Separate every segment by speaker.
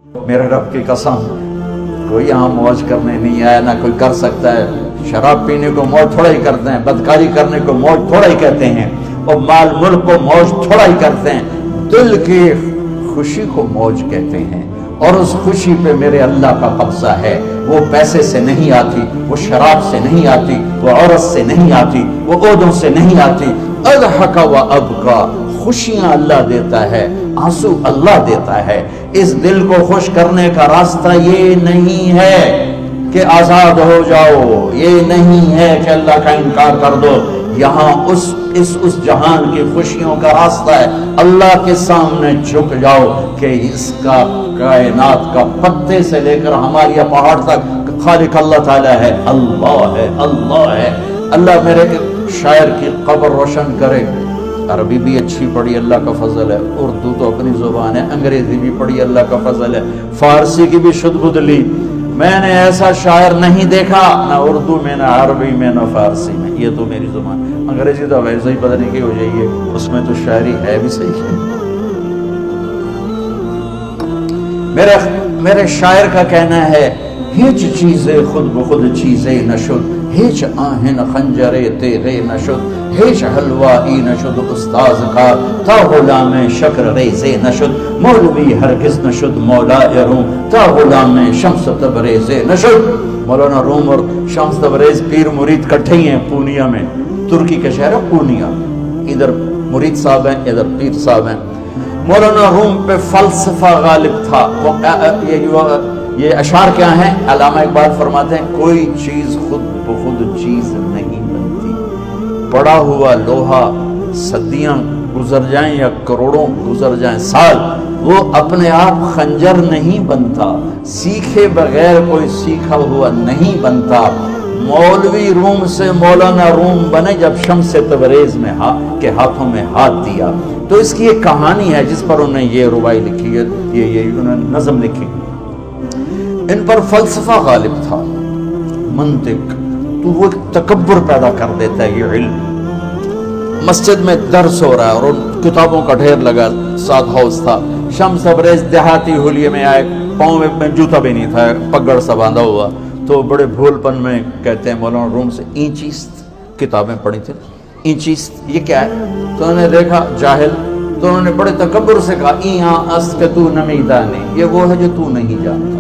Speaker 1: میرے رب کی قسم، کوئی یہاں موج کرنے نہیں آیا، نہ کوئی کر سکتا ہے۔ شراب پینے کو موج تھوڑا ہی کرتے ہیں، بدکاری کرنے کو موج تھوڑا ہی کہتے ہیں، اور مال ملک کو موج تھوڑا ہی کرتے ہیں، دل کی خوشی کو موج کہتے ہیں۔ اور اس خوشی پہ میرے اللہ کا قبضہ ہے، وہ پیسے سے نہیں آتی، وہ شراب سے نہیں آتی، وہ عورت سے نہیں آتی، وہ عہدوں سے نہیں آتی۔ اضحک و ابکا، خوشیاں اللہ دیتا ہے، آنسو اللہ دیتا ہے۔ اس دل کو خوش کرنے کا راستہ یہ نہیں ہے کہ آزاد ہو جاؤ، یہ نہیں ہے کہ اللہ کا انکار کر دو۔ یہاں اس جہان کی خوشیوں کا راستہ ہے، اللہ کے سامنے جھک جاؤ کہ اس کا کائنات کا پتے سے لے کر ہمارے پہاڑ تک خالق اللہ تعالیٰ ہے، اللہ ہے، اللہ ہے۔ اللہ میرے شاعر کی قبر روشن کرے۔ عربی بھی اچھی پڑھی، اللہ کا فضل ہے، اردو تو اپنی زبان ہے، انگریزی بھی پڑھی، اللہ کا فضل ہے، فارسی کی بھی شد بدھ لی۔ میں نے ایسا شاعر نہیں دیکھا، نہ اردو میں، نہ عربی میں، نہ فارسی میں، یہ تو میری زبان۔ انگریزی تو ویسے ہی پتہ نہیں کی ہو جائیے، اس میں تو شاعری ہے بھی صحیح ہے۔ میرے شاعر کا کہنا ہے، ہیچ چیزیں خود بخود چیزیں نشد، ہیچ آہن خنجرے تیغے نشد، ہیچ حلوائی نشد استاذ کا، تا غلام شکر ریزے نشد، مولوی ہرگز نشد مولا روم، تا غلام شمس تبریز نشد۔ مولانا روم اور شمس تبریز پیر مرید کٹھے ہی ہیں پونیا میں، ترکی کے شہر ہے پونیا، ادھر مرید صاحب ہیں، ادھر پیر صاحب ہیں۔ مولانا روم پہ فلسفہ غالب تھا۔ یہ اشعار کیا ہیں؟ علامہ اقبال فرماتے ہیں، کوئی چیز خود بخود چیز نہیں بنتی، پڑا ہوا لوہا صدیاں گزر جائیں یا کروڑوں گزر جائیں سال، وہ اپنے آپ خنجر نہیں بنتا، سیکھے بغیر کوئی سیکھا ہوا نہیں بنتا۔ مولوی روم سے مولانا روم بنے جب شمس تبریز میں کے ہاتھوں میں ہاتھ دیا۔ تو اس کی ایک کہانی ہے جس پر انہوں نے یہ ربائی لکھی ہے، یہ انہوں نے نظم لکھی۔ ان پر فلسفہ غالب تھا، منطق، تو وہ تکبر پیدا کر دیتا ہے یہ علم۔ مسجد میں درس ہو رہا ہے اور ان کتابوں کا ڈھیر لگا، ساتھ ہاؤس تھا۔ شمس تبریز دیہاتی حلیے میں آئے، پاؤں میں جوتا بھی نہیں تھا، پگڑ سا باندھا ہوا، تو بڑے بھول پن میں کہتے ہیں مولانا روم سے، اینچیست کتابیں پڑھی تھی، اینچیست یہ کیا ہے؟ تو انہوں نے دیکھا جاہل، تو انہوں نے بڑے تکبر سے کہا، ایہاں است کہ تو نمیدانی، یہ وہ ہے جو تو نہیں جانتا۔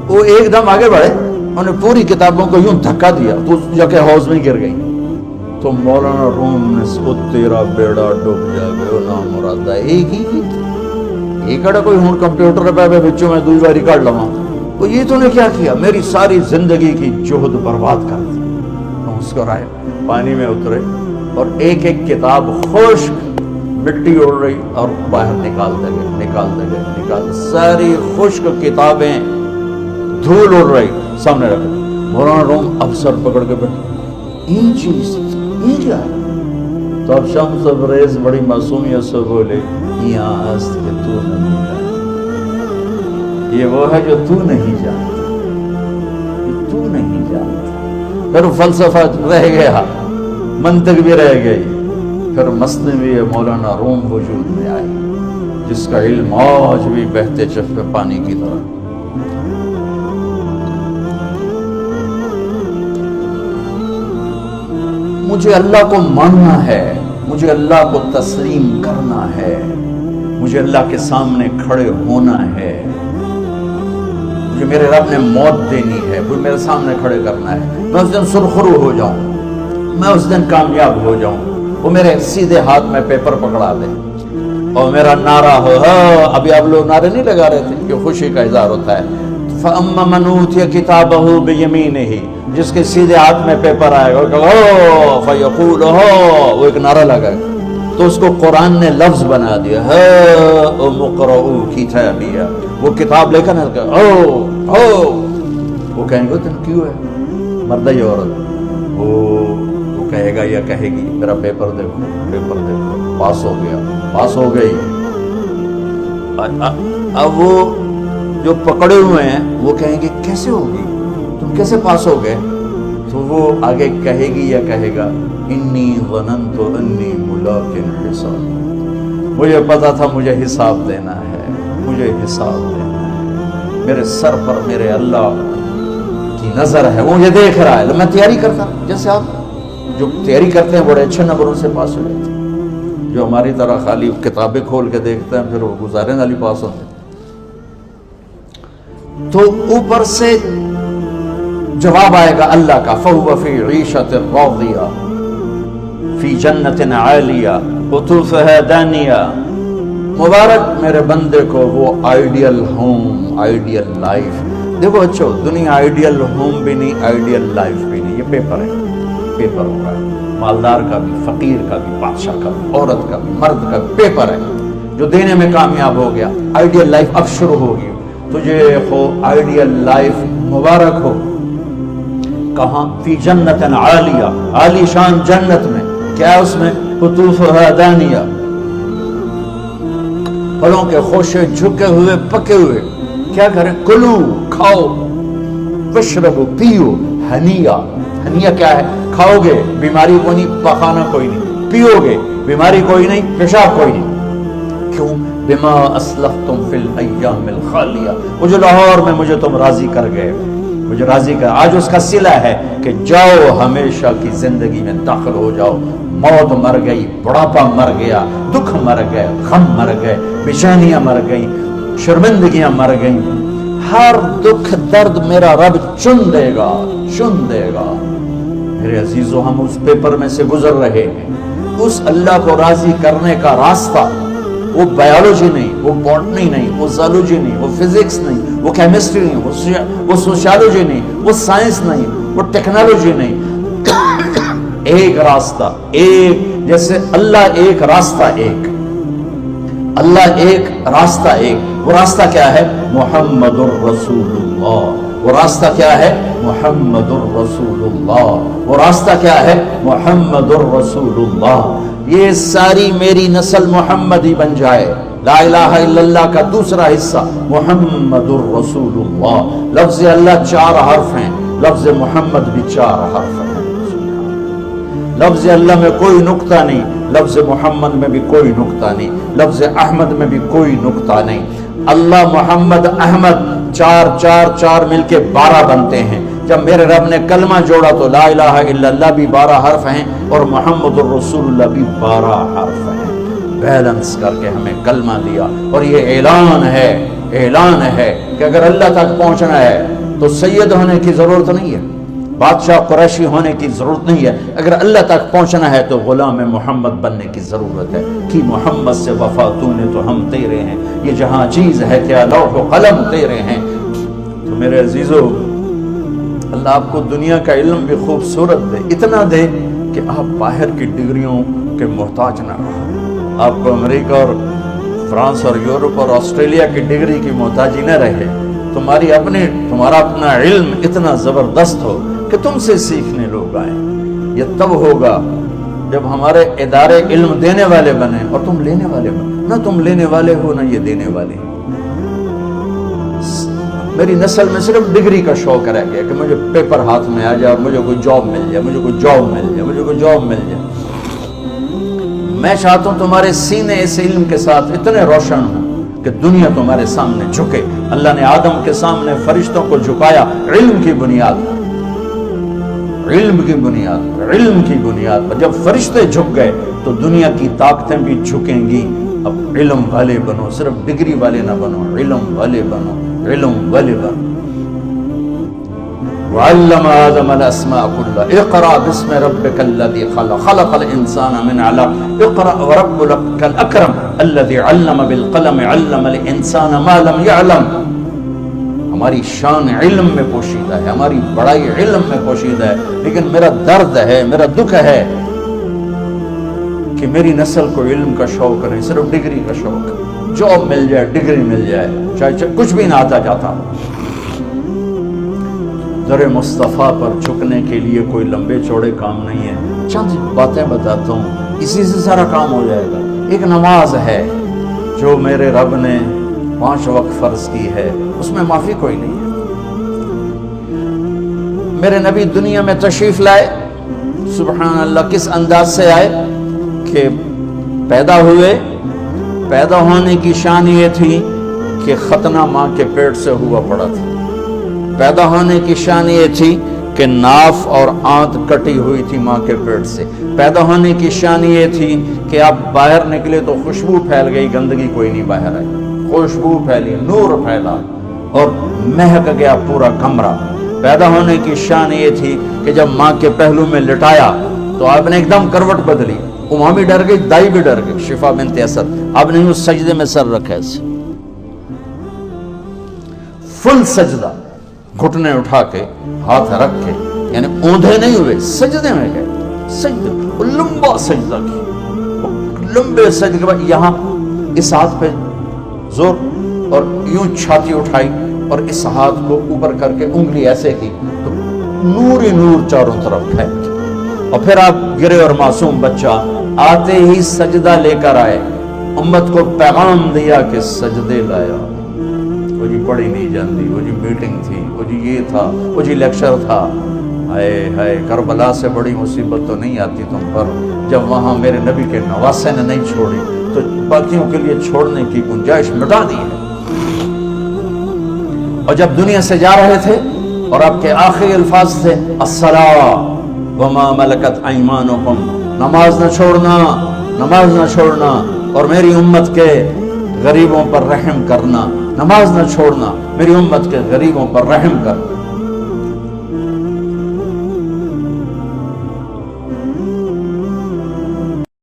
Speaker 1: وہ ایک دم آگے بڑھے، انہوں نے پوری کتابوں کو یوں دھکا دیا تو جا کے حوض میں گر گئی۔ تو مولانا روم نے سو تیرا بیڑا ڈوب جاوے او نا مرادہ، ایک ہی کی ایک اڑا کوئی ہوں کمپیوٹر پہ بچوں میں دوئی باری کر لواں، وہ یہ تو نے کیا کیا، میری ساری زندگی کی جہد برباد کر دی۔ مسکرائے، پانی میں اترے اور ایک ایک کتاب خشک مٹی اڑ رہی اور باہر نکالتے گئے، ساری خشک کتابیں دھول اڑ رہی سامنے رکھ۔ مولانا روم افسر پکڑ کے بیٹھے، این چیز یہ کیا ہے؟ تو اب شمس تبریز بڑی معصومیت سے بولے، یہاں است کہ تو نہیں جانتا، یہ وہ ہے جو تو نہیں جانتا، یہ تو نہیں جانتا۔ پھر فلسفہ رہ گیا، منطق بھی رہ گئی، پھر مثنوی مولانا روم وجود میں آئی، جس کا علم آج بھی بہتے چشمے پانی کی طرح۔ مجھے اللہ کو ماننا ہے، مجھے اللہ کو تسلیم کرنا ہے، مجھے اللہ کے سامنے کھڑے ہونا ہے، مجھے میرے رب نے موت دینی ہے، مجھے میرے سامنے کھڑے کرنا ہے۔ میں اس دن سرخرو ہو جاؤں، میں اس دن کامیاب ہو جاؤں، وہ میرے سیدھے ہاتھ میں پیپر پکڑا دے اور میرا نعرہ ہو۔ ابھی آپ لوگ نعرے نہیں لگا رہے تھے کہ خوشی کا اظہار ہوتا ہے، فَأَمَّا مَنْ أُوتِيَ كِتَابَهُ بِيَمِينِهِ، جس کے سیدھے ہاتھ میں پیپر آئے گا، فَيَقُولُ وہ ایک نعرہ لگا، تو اس کو قرآن نے لفظ بنا دیا، هَاؤْمُ اقْرَءُوا كِتَابِيَهْ، وہ کتاب لے کر وہ کہیں گے تم کیوں ہے مرد یا عورت، وہ کہے گا یا کہے گی میرا پیپر دیکھو، پاس ہو گیا، پاس ہو گئی۔ اب وہ جو پکڑے ہوئے ہیں وہ کہیں گے کیسے ہوگی، تم کیسے پاس ہو گئے؟ تو وہ آگے کہے گی یا کہے گا، انی ظننت انی ملاق حساب، مجھے پتا تھا مجھے حساب دینا ہے، مجھے حساب دینا ہے، میرے سر پر میرے اللہ کی نظر ہے، وہ مجھے دیکھ رہا ہے۔ میں تیاری کرتا ہوں، جیسے آپ جو تیاری کرتے ہیں بڑے اچھے نمبروں سے پاس ہو جاتے ہیں، جو ہماری طرح خالی کتابیں کھول کے دیکھتے ہیں پھر وہ گزارے والی پاس ہوتے ہیں۔ تو اوپر سے جواب آئے گا اللہ کا، فَهُوَ فِي عِيشَةٍ رَاضِيَةٍ فِي جَنَّةٍ عَالِيَةٍ قُطُوفُهَا دَانِيَةٌ۔ مبارک میرے بندے کو وہ آئیڈیل ہوم، آئیڈیل لائف۔ دیکھو اچھو، دنیا آئیڈیل ہوم بھی نہیں، آئیڈیل لائف بھی نہیں، یہ پیپر ہے، پیپر ہو رہا ہے، مالدار کا بھی، فقیر کا بھی، بادشاہ کا بھی، عورت کا بھی، مرد کا بھی پیپر ہے۔ جو دینے میں کامیاب ہو گیا، آئیڈیل لائف اب شروع ہوگی۔ تجھے ہو آئیڈیل لائف مبارک ہو۔ کہاں؟ فی جنت عالیہ، عالی شان جنت میں، کیا اس میں؟ قطوفها دانیہ، پھلوں کے خوشے جھکے ہوئے پکے ہوئے۔ کیا کریں؟ کلو، کھاؤ، وشربو، پیو، ہنیا۔ ہنیا کیا ہے؟ کھاؤ گے بیماری کوئی نہیں، پخانا کوئی نہیں، پیو گے بیماری کوئی نہیں، پیشاب کوئی نہیں۔ کیوں؟ بما اسلفتم فی الایام الخالیہ، وہ جو لاہور میں مجھے تم راضی کر گئے، مجھے راضی کر، آج اس کا صلہ ہے کہ جاؤ ہمیشہ کی زندگی میں داخل ہو جاؤ۔ موت مر گئی، بڑھاپا مر گیا، دکھ مر گئے، غم مر گئے، بیچینیاں مر گئیں، شرمندگیاں مر گئیں، ہر دکھ درد میرا رب چن دے گا، چن دے گا۔ میرے عزیزو، ہم اس پیپر میں سے گزر رہے ہیں۔ اس اللہ کو راضی کرنے کا راستہ، وہ بایولوجی نہیں، وہ بوٹنی نہیں، وہ زالوجی نہیں، وہ فزکس نہیں، وہ کیمسٹری نہیں، وہ سوشیالوجی نہیں، وہ سائنس نہیں، وہ ٹیکنالوجی نہیں۔ ایک راستہ، ایک، جیسے اللہ ایک، راستہ ایک، اللہ ایک، راستہ ایک۔ وہ راستہ کیا ہے؟ محمد الرسول اللہ۔ وہ راستہ کیا ہے؟ محمد الرسول اللہ۔ وہ راستہ کیا ہے؟ محمد الرسول اللہ۔ یہ ساری میری نسل محمدی بن جائے۔ لا الہ الا اللہ کا دوسرا حصہ محمد الرسول اللہ۔ لفظ اللہ 4 حرف ہیں، لفظ محمد بھی 4 حرف ہیں۔ لفظ اللہ میں کوئی نقطہ نہیں، لفظ محمد میں بھی کوئی نقطہ نہیں، لفظ احمد میں بھی کوئی نقطہ نہیں۔ اللہ، محمد، احمد، 4 4 4 مل کے 12 بنتے ہیں۔ جب میرے رب نے کلمہ جوڑا تو لا الہ الا اللہ بھی 12 حرف ہیں اور محمد الرسول اللہ بھی 12 حرف ہیں۔ بیلنس کر کے ہمیں کلمہ دیا، اور یہ اعلان ہے، اعلان ہے کہ اگر اللہ تک پہنچنا ہے تو سید ہونے کی ضرورت نہیں ہے، بادشاہ قریشی ہونے کی ضرورت نہیں ہے۔ اگر اللہ تک پہنچنا ہے تو غلام محمد بننے کی ضرورت ہے کہ محمد سے وفا تو نے تو ہم تیرے ہیں، یہ جہاں چیز ہے کیا لوح و قلم تیرے ہیں۔ تو میرے عزیزو، اللہ آپ کو دنیا کا علم بھی خوبصورت دے، اتنا دے کہ آپ باہر کی ڈگریوں کے محتاج نہ رہو، آپ کو امریکہ اور فرانس اور یورپ اور آسٹریلیا کی ڈگری کی محتاجی نہ رہے، تمہارا اپنا علم اتنا زبردست ہو کہ تم سے سیکھنے لوگ آئیں۔ یہ تب ہوگا جب ہمارے ادارے علم دینے والے بنے اور تم لینے والے بنے، نہ تم لینے والے ہو نہ یہ دینے والے۔ میری نسل میں صرف ڈگری کا شوق رہ گیا کہ مجھے پیپر ہاتھ میں آ جائے اور مجھے کوئی جاب مل جائے، مجھے کوئی جاب مل جائے، مجھے کوئی جاب مل جائے۔ میں چاہتا ہوں تمہارے سینے اس علم کے ساتھ اتنے روشن ہوں کہ دنیا تمہارے سامنے جھکے۔ اللہ نے آدم کے سامنے فرشتوں کو جھکایا علم کی بنیاد پر، علم کی بنیاد پر، علم کی بنیاد پر۔ جب فرشتے جھک گئے تو دنیا کی طاقتیں بھی جھکیں گی۔ اب علم والے بنو، صرف ڈگری والے نہ بنو، علم والے بنو، علم والے بنو۔ وعلم آدم الاسماء كلها اقرأ باسم ربك الذي خلق خلق الانسان من علق اقرأ وربك الاكرم الذي علم بالقلم علم الانسان ما لم يعلم۔ ہماری شان علم میں پوشیدہ ہے، ہماری بڑائی علم میں پوشیدہ ہے، لیکن میرا درد ہے، میرا دکھ ہے کہ میری نسل کو علم کا شوق نہیں، صرف ڈگری کا شوق۔ جاب مل جائے، ڈگری مل جائے، چاہے کچھ بھی نہ آتا جاتا۔ در مصطفیٰ پر جھکنے کے لیے کوئی لمبے چوڑے کام نہیں ہے، چند باتیں بتاتا ہوں، اسی سے سارا کام ہو جائے گا۔ ایک نماز ہے جو میرے رب نے 5 وقت فرض کی ہے، اس میں معافی کوئی نہیں ہے۔ میرے نبی دنیا میں تشریف لائے، سبحان اللہ، کس انداز سے آئے کہ پیدا ہوئے، پیدا ہونے کی شان یہ تھی کہ ختنہ ماں کے پیٹ سے ہوا پڑا تھا. پیدا ہونے کی شان یہ تھی کہ ناف اور آنت کٹی ہوئی تھی ماں کے پیٹ سے. پیدا ہونے کی شان یہ تھی کہ آپ باہر نکلے تو خوشبو پھیل گئی, گندگی کوئی نہیں باہر آئی, خوشبو پھیلی, نور پھیلا اور مہک گیا پورا کمرہ. پیدا ہونے کی شان یہ تھی کہ جب ماں کے پہلو میں لٹایا تو آپ نے ایک دم کروٹ بدلی. ماں بھی ڈر گئی, دائی بھی ڈر گئی, شفا بنت اسد. آپ نے اس سجدے میں سر رکھا ایسے فل سجدہ, گھٹنے اٹھا کے ہاتھ رکھ کے, یعنی اوندھے نہیں ہوئے, سجدے میں گئے. سجدے لمبا سجدہ کی, لمبے سجدے کے بعد یہاں اس ہاتھ پہ زور اور یوں چھاتی اٹھائی اور اس ہاتھ کو اوپر کر کے انگلی ایسے کی تو نور ہی نور چاروں طرف پھیل گیا. اور پھر آپ گرے اور معصوم بچہ آتے ہی سجدہ لے کر آئے, امت کو پیغام دیا کہ سجدے لایا. وہ جی پڑھی نہیں جانتی, وہ جی میٹنگ تھی, وہ جی یہ تھا, وہ جی لیکچر تھا. ہائے ہائے, کربلا سے بڑی مصیبت تو نہیں آتی تم پر جب وہاں میرے نبی کے نواسے نے نہیں چھوڑی تو باقیوں کے لیے چھوڑنے کی گنجائش مٹا دی ہے. اور جب دنیا سے جا رہے تھے اور آپ کے آخری الفاظ تھے الصلاۃ وما ملکت ایمانکم, نماز نہ چھوڑنا, نماز نہ چھوڑنا, اور میری امت کے غریبوں پر رحم کرنا, نماز نہ چھوڑنا, میری امت کے غریبوں پر رحم کرنا.